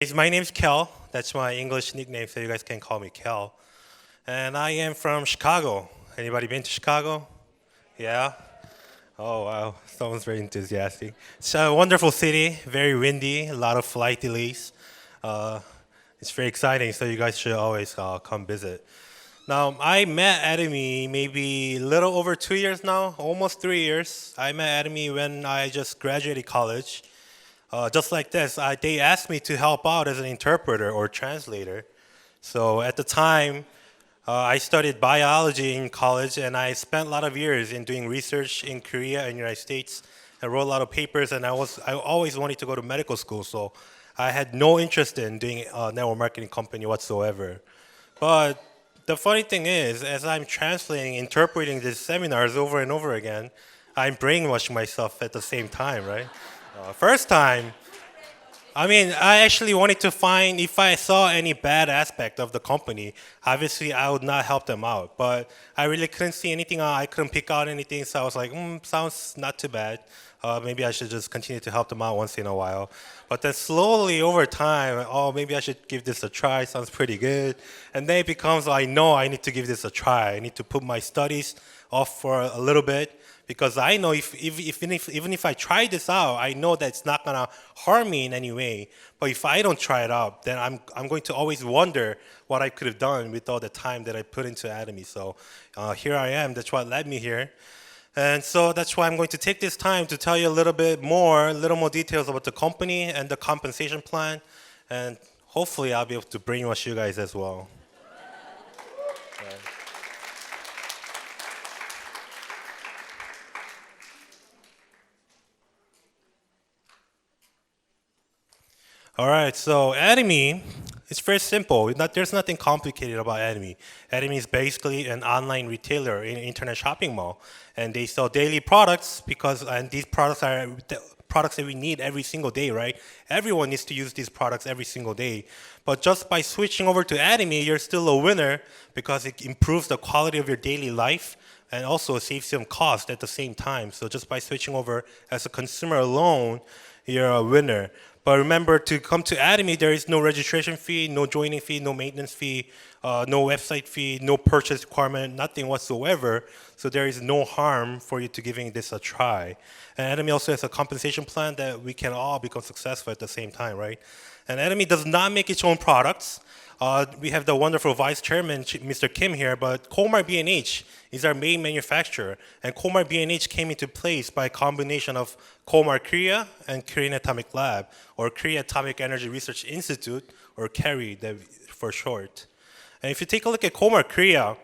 My name's Kel. That's my English nickname, so you guys can call me Kel. And I am from Chicago. Anybody been to Chicago? Yeah? Oh, wow. Someone's very enthusiastic. It's a wonderful city, very windy, a lot of flight delays. Uh, it's very exciting, so you guys should always come visit. Now, I met Atomy maybe a little over 2 years now, almost 3 years. I met Atomy when I just graduated college. Just like this, they asked me to help out as an interpreter or translator. So at the time, I studied biology in college, and I spent a lot of years in doing research in Korea and United States. I wrote a lot of papers, and I always wanted to go to medical school, so I had no interest in doing a network marketing company whatsoever. But the funny thing is, as I'm translating, interpreting these seminars over and over again, I'm brainwashing myself at the same time, right? First time, I actually wanted to find if I saw any bad aspect of the company. Obviously, I would not help them out, but I really couldn't see anything. I couldn't pick out anything, so I was like, sounds not too bad. Maybe I should just continue to help them out once in a while. But then slowly over time, oh, maybe I should give this a try. Sounds pretty good. And then it becomes, I know I need to give this a try. I need to put my studies off for a little bit because I know even if I try this out, I know that it's not gonna harm me in any way. But if I don't try it out, then I'm going to always wonder what I could have done with all the time that I put into Atomy. So here I am. That's what led me here. And so that's why I'm going to take this time to tell you a little more details about the company and the compensation plan. And hopefully I'll be able to brainwash you guys as well. All right, so Atomy, it's very simple. There's nothing complicated about Atomy. Atomy is basically an online retailer in internet shopping mall, and they sell daily products and these products are the products that we need every single day, right? Everyone needs to use these products every single day. But just by switching over to Atomy, you're still a winner because it improves the quality of your daily life and also saves you some cost at the same time. So just by switching over as a consumer alone, you're a winner. But remember, to come to Atomy, there is no registration fee, no joining fee, no maintenance fee, no website fee, no purchase requirement, nothing whatsoever. So there is no harm for you to giving this a try. And Atomy also has a compensation plan that we can all become successful at the same time, right? And Atomy does not make its own products. We have the wonderful vice chairman, Mr. Kim here, but Colmar B&H is our main manufacturer. And Colmar B&H came into place by a combination of Colmar Korea and Korean Atomic Lab, or Korea Atomic Energy Research Institute, or KERI for short. And if you take a look at Colmar Korea,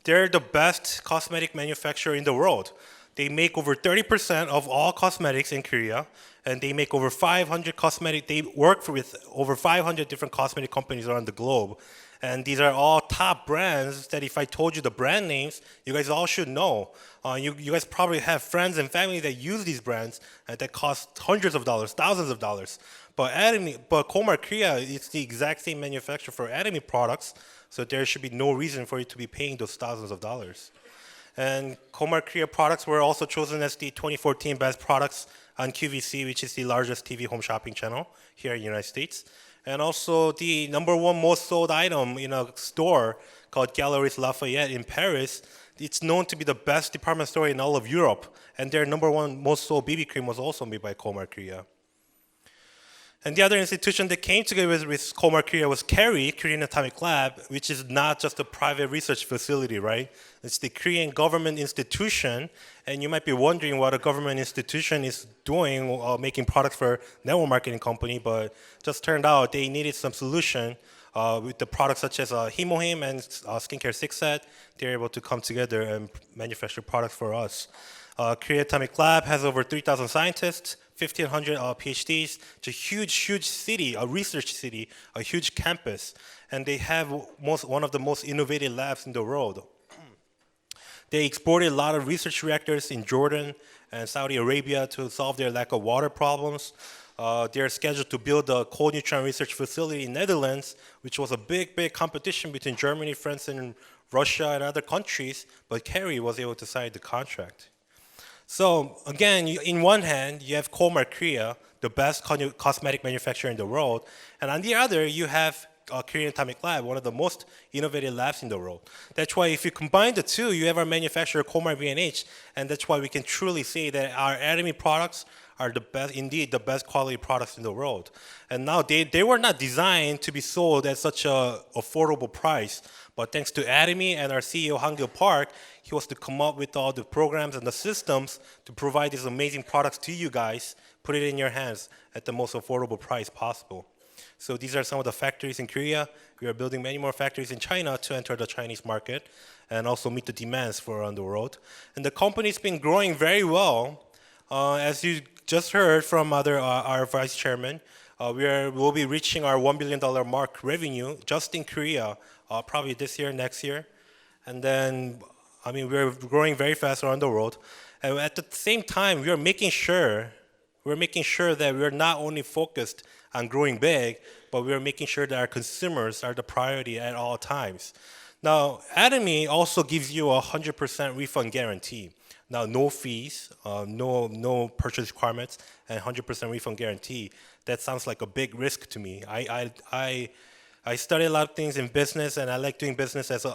they're the best cosmetic manufacturer in the world. They make over 30% of all cosmetics in Korea, and they make over 500 cosmetic. They work with over 500 different cosmetic companies around the globe, and these are all top brands that if I told you the brand names, you guys all should know. You guys probably have friends and family that use these brands that cost hundreds of dollars, thousands of dollars. But Colmar Korea is the exact same manufacturer for Atomy products, so there should be no reason for you to be paying those thousands of dollars. And Colmar Korea products were also chosen as the 2014 best products on QVC, which is the largest TV home shopping channel here in the United States. And also the number one most sold item in a store called Galeries Lafayette in Paris. It's known to be the best department store in all of Europe. And their number one most sold BB cream was also made by Colmar Korea. And the other institution that came together with Colmar Korea was KERI, Korean Atomic Lab, which is not just a private research facility, right? It's the Korean government institution, and you might be wondering what a government institution is doing, making products for network marketing company, but just turned out they needed some solution with the products such as Himohim and Skincare Six Set. They're able to come together and manufacture products for us. Korea Atomic Lab has over 3,000 scientists, 1,500 PhDs. It's a huge city, a research city, a huge campus, and they have one of the most innovative labs in the world. They exported a lot of research reactors in Jordan and Saudi Arabia to solve their lack of water problems. They're scheduled to build a cold neutron research facility in Netherlands, which was a big competition between Germany, France, and Russia and other countries, but KERI was able to sign the contract. So again, in one hand, you have Colmar Korea, the best cosmetic manufacturer in the world. And on the other, you have Korean Atomic Lab, one of the most innovative labs in the world. That's why if you combine the two, you have our manufacturer, Komar B&H, and that's why we can truly say that our Atomy products are the best, indeed the best quality products in the world. And now they were not designed to be sold at such a affordable price, but thanks to Atomy and our CEO, Hangil Park, he was to come up with all the programs and the systems to provide these amazing products to you guys, put it in your hands at the most affordable price possible. So these are some of the factories in Korea. We are building many more factories in China to enter the Chinese market and also meet the demands for around the world. And the company's been growing very well. As you just heard from our vice chairman, we'll be reaching our $1 billion mark revenue just in Korea, probably this year, next year. And then, I mean, we're growing very fast around the world. And at the same time, we're making sure that we're not only focused on growing big, but we're making sure that our consumers are the priority at all times. Now, Atomy also gives you a 100% refund guarantee. Now, no fees, no purchase requirements, and 100% refund guarantee. That sounds like a big risk to me. I study a lot of things in business, and I like doing business as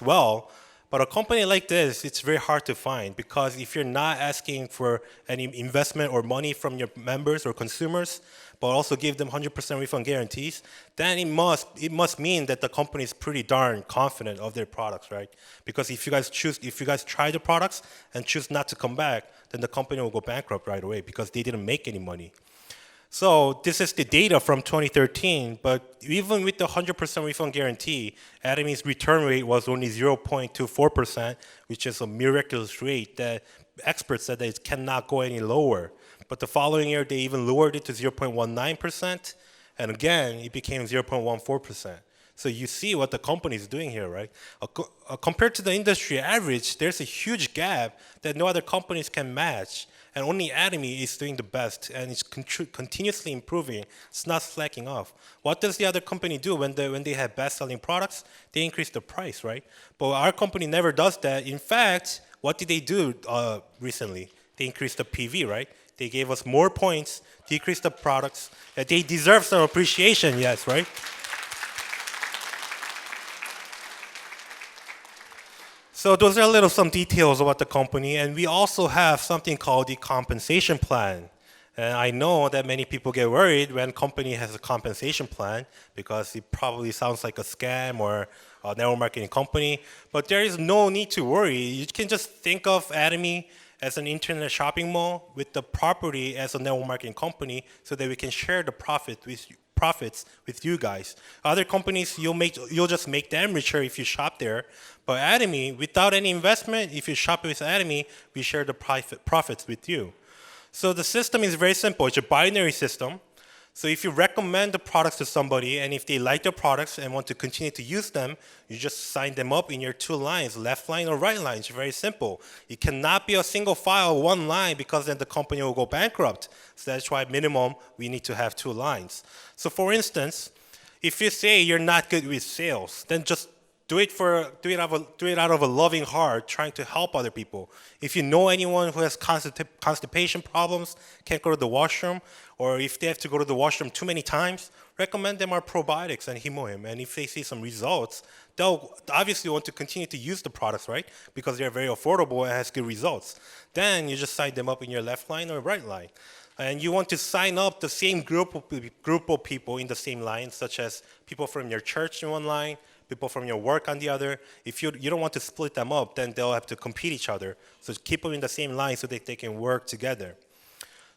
well. But a company like this, it's very hard to find because if you're not asking for any investment or money from your members or consumers, but also give them 100% refund guarantees, then it must mean that the company is pretty darn confident of their products, right? Because if you guys try the products and choose not to come back, then the company will go bankrupt right away because they didn't make any money. So this is the data from 2013, but even with the 100% refund guarantee, Atomy's return rate was only 0.24%, which is a miraculous rate that experts said that it cannot go any lower. But the following year, they even lowered it to 0.19%, and again, it became 0.14%. So you see what the company is doing here, right? Compared to the industry average, there's a huge gap that no other companies can match. And only Atomy is doing the best, and it's continuously improving. It's not slacking off. What does the other company do when they have best-selling products? They increase the price, right? But our company never does that. In fact, what did they do recently? They increased the PV, right? They gave us more points, decreased the products. They deserve some appreciation, yes, right? So those are some details about the company, and we also have something called the compensation plan. And I know that many people get worried when company has a compensation plan because it probably sounds like a scam or a network marketing company, but there is no need to worry. You can just think of Atomy as an internet shopping mall with the property as a network marketing company so that we can share the profits with you guys. Other companies, you'll just make them richer if you shop there. But Atomy, without any investment, if you shop with Atomy, we share the profits with you. So the system is very simple. It's a binary system. So if you recommend the products to somebody, and if they like the products and want to continue to use them, you just sign them up in your two lines, left line or right line. It's very simple. It cannot be a single file, one line, because then the company will go bankrupt. So that's why minimum, we need to have two lines. So for instance, if you say you're not good with sales, then just do it out of a loving heart, trying to help other people. If you know anyone who has constipation problems, can't go to the washroom, or if they have to go to the washroom too many times, recommend them our probiotics and Himoim. And if they see some results, they'll obviously want to continue to use the products, right? Because they're very affordable and has good results. Then you just sign them up in your left line or right line. And you want to sign up the same group of people in the same line, such as people from your church in one line, people from your work on the other. If you don't want to split them up, then they'll have to compete each other. So keep them in the same line so that they can work together.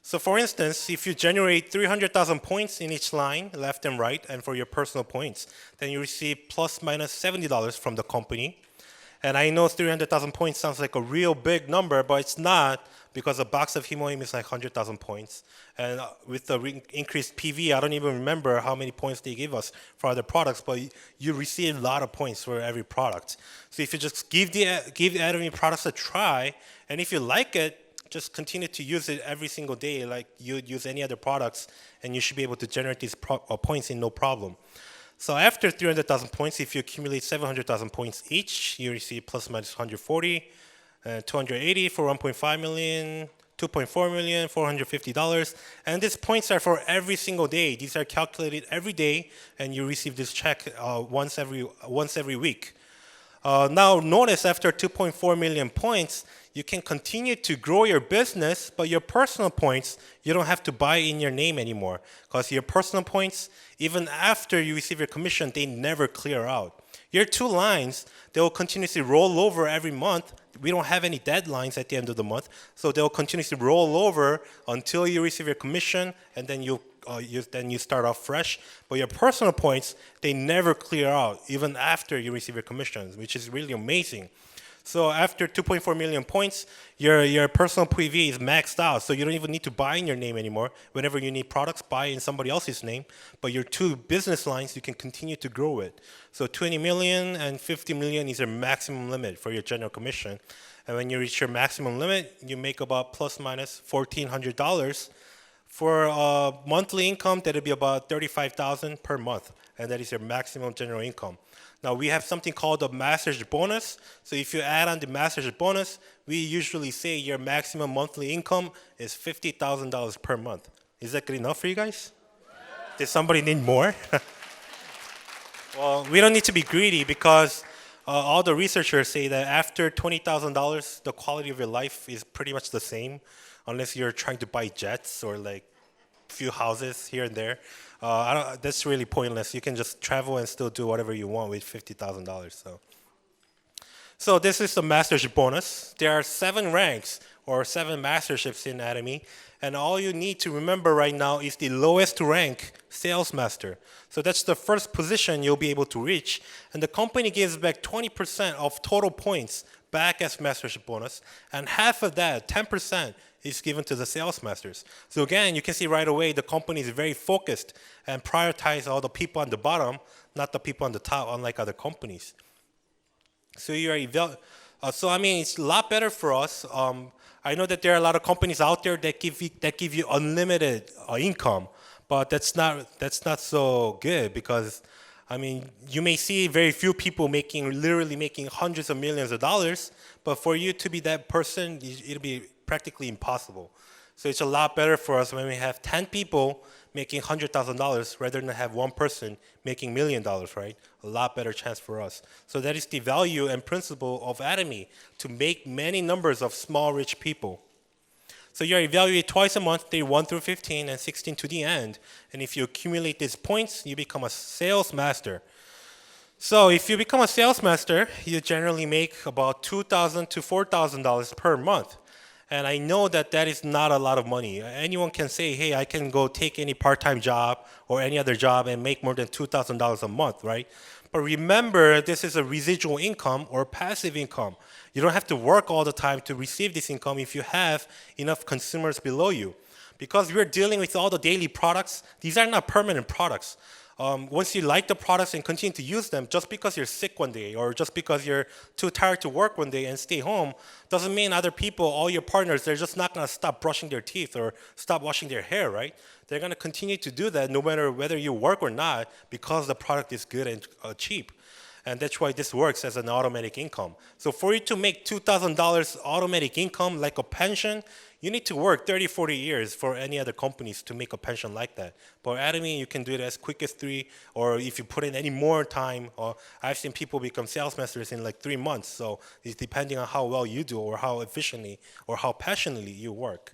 So for instance, if you generate 300,000 points in each line, left and right, and for your personal points, then you receive plus minus $70 from the company. And I know 300,000 points sounds like a real big number, but it's not, because a box of Himoim is like 100,000 points. And with the increased PV, I don't even remember how many points they give us for other products, but you receive a lot of points for every product. So if you just give the Atomy products a try, and if you like it, just continue to use it every single day like you'd use any other products, and you should be able to generate these points in no problem. So after 300,000 points, if you accumulate 700,000 points each, you receive plus minus 140, 280 for 1.5 million, 2.4 million, $450. And these points are for every single day. These are calculated every day, and you receive this check once every week. Now notice after 2.4 million points, you can continue to grow your business, but your personal points, you don't have to buy in your name anymore. Because your personal points, even after you receive your commission, they never clear out. Your two lines, they will continuously roll over every month. We don't have any deadlines at the end of the month, so they'll continuously roll over until you receive your commission, and then you start off fresh. But your personal points, they never clear out, even after you receive your commissions, which is really amazing. So after 2.4 million points, your personal PV is maxed out, so you don't even need to buy in your name anymore. Whenever you need products, buy in somebody else's name. But your two business lines, you can continue to grow it. So 20 million and 50 million is your maximum limit for your general commission. And when you reach your maximum limit, you make about plus minus $1,400. For monthly income, that'll be about $35,000 per month, and that is your maximum general income. Now we have something called the Mastership bonus. So if you add on the Mastership bonus, we usually say your maximum monthly income is $50,000 per month. Is that good enough for you guys? Does somebody need more? Well, we don't need to be greedy because all the researchers say that after $20,000, the quality of your life is pretty much the same, unless you're trying to buy jets or like a few houses here and there. That's really pointless. You can just travel and still do whatever you want with $50,000. So this is the Mastership bonus. There are 7 ranks or 7 Masterships in Atomy, and all you need to remember right now is the lowest rank, Sales Master. So that's the first position you'll be able to reach, and the company gives back 20% of total points back as Mastership bonus, and half of that, 10%, is given to the sales masters. So again, you can see right away the company is very focused and prioritize all the people on the bottom, not the people on the top, unlike other companies. So it's a lot better for us. I know that there are a lot of companies out there that give you unlimited income, but that's not so good because you may see very few people literally making hundreds of millions of dollars, but for you to be that person, it'll be practically impossible. So it's a lot better for us when we have 10 people making $100,000 rather than have one person making $1 million, right? A lot better chance for us. So that is the value and principle of Atomy, to make many numbers of small rich people. So you're evaluated twice a month, day 1 through 15 and 16 to the end. And if you accumulate these points, you become a sales master. So if you become a sales master, you generally make about $2,000 to $4,000 per month. And I know that is not a lot of money. Anyone can say, hey, I can go take any part-time job or any other job and make more than $2,000 a month, right? But remember, this is a residual income or passive income. You don't have to work all the time to receive this income if you have enough consumers below you. Because we're dealing with all the daily products, these are not permanent products. Once you like the products and continue to use them, just because you're sick one day or just because you're too tired to work one day and stay home, doesn't mean other people, all your partners, they're just not going to stop brushing their teeth or stop washing their hair, right? They're going to continue to do that no matter whether you work or not, because the product is good and cheap. And that's why this works as an automatic income. So for you to make $2,000 automatic income like a pension, you need to work 30, 40 years for any other companies to make a pension like that. But at Atomy, you can do it as quick as 3, or if you put in any more time, I've seen people become sales masters in like 3 months. So it's depending on how well you do or how efficiently or how passionately you work.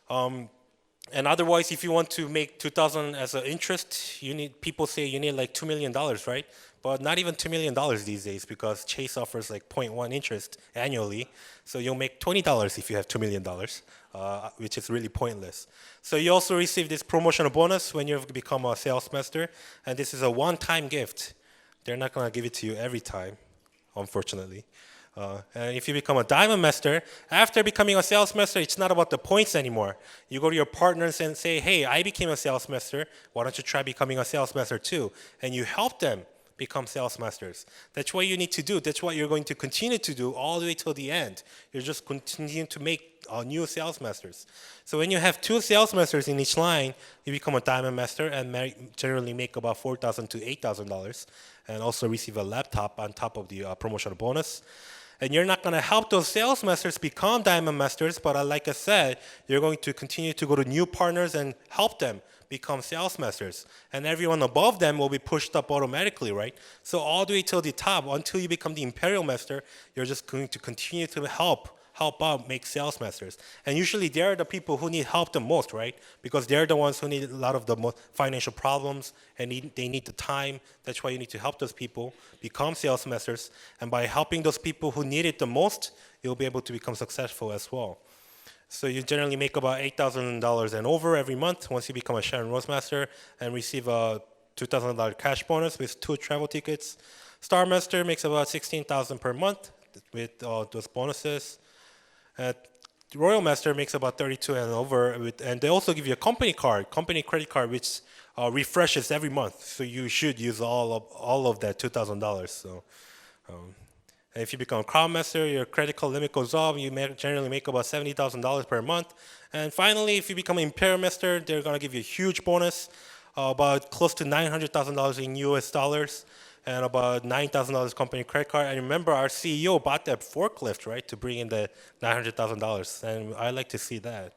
And otherwise, if you want to make $2,000 as an interest, people say you need like $2 million, right? But not even $2 million these days, because Chase offers like 0.1 interest annually. So you'll make $20 if you have $2 million, which is really pointless. So you also receive this promotional bonus when you become a sales master. And this is a one-time gift. They're not going to give it to you every time, unfortunately. And if you become a diamond master, after becoming a sales master, it's not about the points anymore. You go to your partners and say, hey, I became a sales master. Why don't you try becoming a sales master too? And you help them become sales masters. That's what you need to do. That's what you're going to continue to do all the way till the end. You're just continuing to make new sales masters. So when you have 2 sales masters in each line, you become a diamond master and generally make about $4,000 to $8,000, and also receive a laptop on top of the promotional bonus. And you're not going to help those sales masters become diamond masters, but like I said, you're going to continue to go to new partners and help them become sales masters. And everyone above them will be pushed up automatically, right? So all the way till the top, until you become the imperial master, you're just going to continue to help out make sales masters. And usually they're the people who need help the most, right? Because they're the ones who need a lot of the financial problems and they need the time. That's why you need to help those people become sales masters. And by helping those people who need it the most, you'll be able to become successful as well. So you generally make about $8,000 and over every month once you become a Sharon Rose Master and receive a $2,000 cash bonus with 2 travel tickets. Star Master makes about $16,000 per month with those bonuses. Royal Master makes about 32 and over, and they also give you a company credit card, which refreshes every month. So you should use all of that $2,000. So, and if you become a Crown Master, your credit card limit goes up. You generally make about $70,000 per month. And finally, if you become an Imperial Master, they're gonna give you a huge bonus, about close to $900,000 in US dollars. And about $9,000 company credit card. And remember, our CEO bought that forklift, right, to bring in the $900,000. And I like to see that.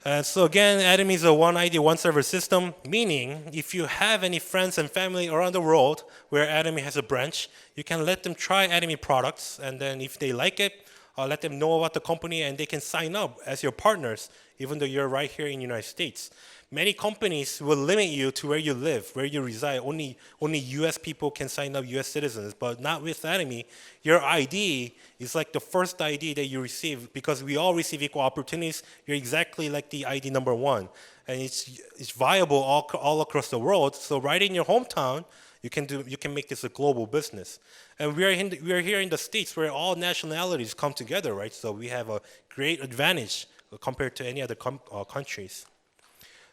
And so again, Atomy is a one ID, one server system, meaning if you have any friends and family around the world where Atomy has a branch, you can let them try Atomy products. And then if they like it, let them know about the company and they can sign up as your partners, even though you're right here in the United States. Many companies will limit you to where you live, where you reside. Only US people can sign up, US citizens, but not with Atomy. Your ID is like the first ID that you receive because we all receive equal opportunities. You're exactly like the ID number 1. And it's viable all across the world. So right in your hometown, you can make this a global business. And we are here in the States where all nationalities come together, right? So we have a great advantage compared to any other countries.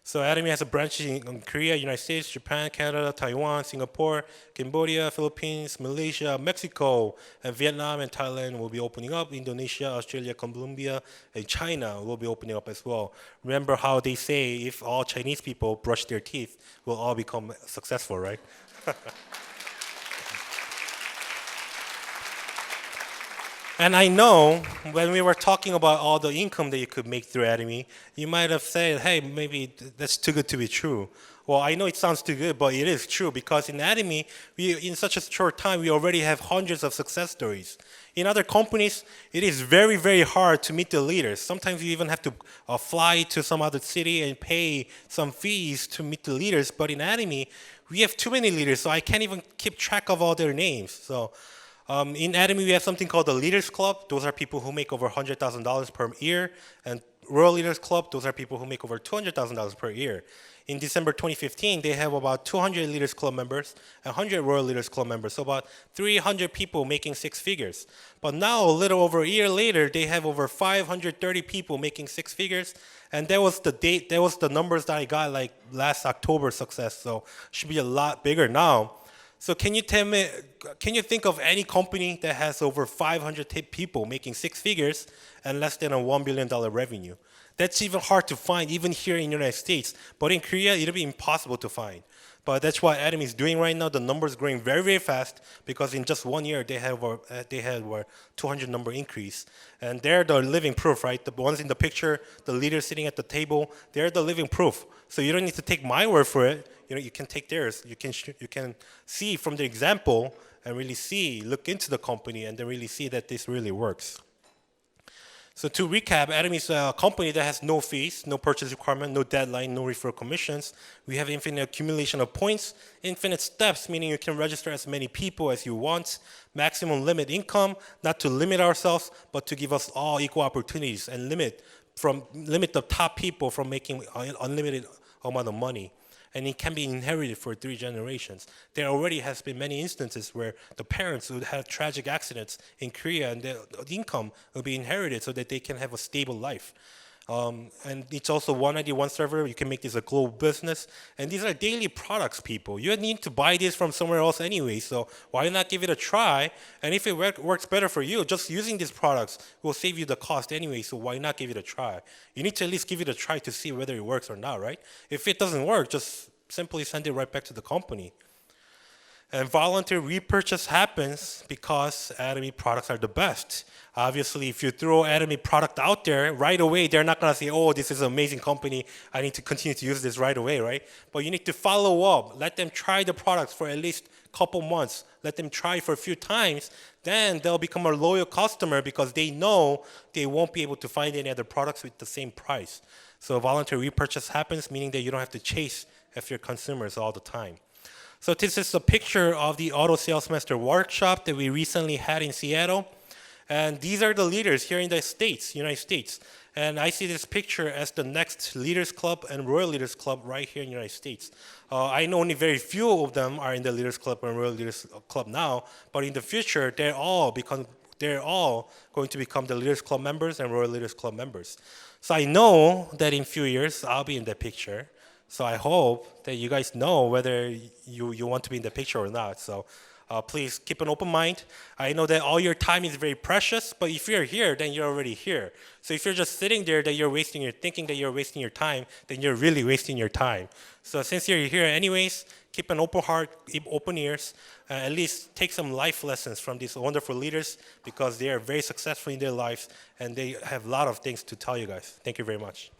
So Atomy has a branch in Korea, United States, Japan, Canada, Taiwan, Singapore, Cambodia, Philippines, Malaysia, Mexico, and Vietnam and Thailand will be opening up. Indonesia, Australia, Colombia, and China will be opening up as well. Remember how they say if all Chinese people brush their teeth, we'll all become successful, right? And I know when we were talking about all the income that you could make through Atomy, you might have said, hey, maybe that's too good to be true. Well, I know it sounds too good, but it is true because in Atomy, in such a short time, we already have hundreds of success stories. In other companies, it is very, very hard to meet the leaders. Sometimes you even have to fly to some other city and pay some fees to meet the leaders. But in Atomy, we have too many leaders, so I can't even keep track of all their names. So in Atomy, we have something called the Leaders Club. Those are people who make over $100,000 per year. And Royal Leaders Club, those are people who make over $200,000 per year. In December 2015, they have about 200 Leaders Club members and 100 Royal Leaders Club members, so about 300 people making 6 figures. But now, a little over a year later, they have over 530 people making 6 figures, and that was the numbers that I got like last October success, so should be a lot bigger now. So can you think of any company that has over 500 people making 6 figures and less than a $1 billion revenue? That's even hard to find, even here in the United States. But in Korea, it'll be impossible to find. But that's what Atomy is doing right now. The numbers growing very, very fast because in just 1 year, they had over 200 number increase. And they're the living proof, right? The ones in the picture, the leaders sitting at the table, they're the living proof. So you don't need to take my word for it. You can take theirs. You can see from the example and really look into the company and then really see that this really works. So to recap, Atomy is a company that has no fees, no purchase requirement, no deadline, no referral commissions. We have infinite accumulation of points, infinite steps, meaning you can register as many people as you want, maximum limit income, not to limit ourselves, but to give us all equal opportunities and limit the top people from making unlimited amount of money. And it can be inherited for 3 generations. There already has been many instances where the parents would have tragic accidents in Korea and the income will be inherited so that they can have a stable life. And it's also one ID, one server. You can make this a global business. And these are daily products, people. You need to buy this from somewhere else anyway, so why not give it a try? And if it works better for you, just using these products will save you the cost anyway, so why not give it a try? You need to at least give it a try to see whether it works or not, right? If it doesn't work, just simply send it right back to the company. And voluntary repurchase happens because Atomy products are the best. Obviously, if you throw Atomy product out there right away, they're not gonna say, "Oh, this is an amazing company. I need to continue to use this right away," right? But you need to follow up. Let them try the products for at least a couple months. Let them try for a few times. Then they'll become a loyal customer because they know they won't be able to find any other products with the same price. So voluntary repurchase happens, meaning that you don't have to chase after your consumers all the time. So this is a picture of the Auto Sales Master workshop that we recently had in Seattle. And these are the leaders here in the States, United States. And I see this picture as the next Leaders Club and Royal Leaders Club right here in the United States. I know only very few of them are in the Leaders Club and Royal Leaders Club now, but in the future, they're all going to become the Leaders Club members and Royal Leaders Club members. So I know that in a few years, I'll be in that picture. So I hope that you guys know whether you want to be in the picture or not. So please keep an open mind. I know that all your time is very precious, but if you're here, then you're already here. So if you're just sitting there that you're thinking that you're wasting your time, then you're really wasting your time. So since you're here anyways, keep an open heart, keep open ears, at least take some life lessons from these wonderful leaders because they are very successful in their lives and they have a lot of things to tell you guys. Thank you very much.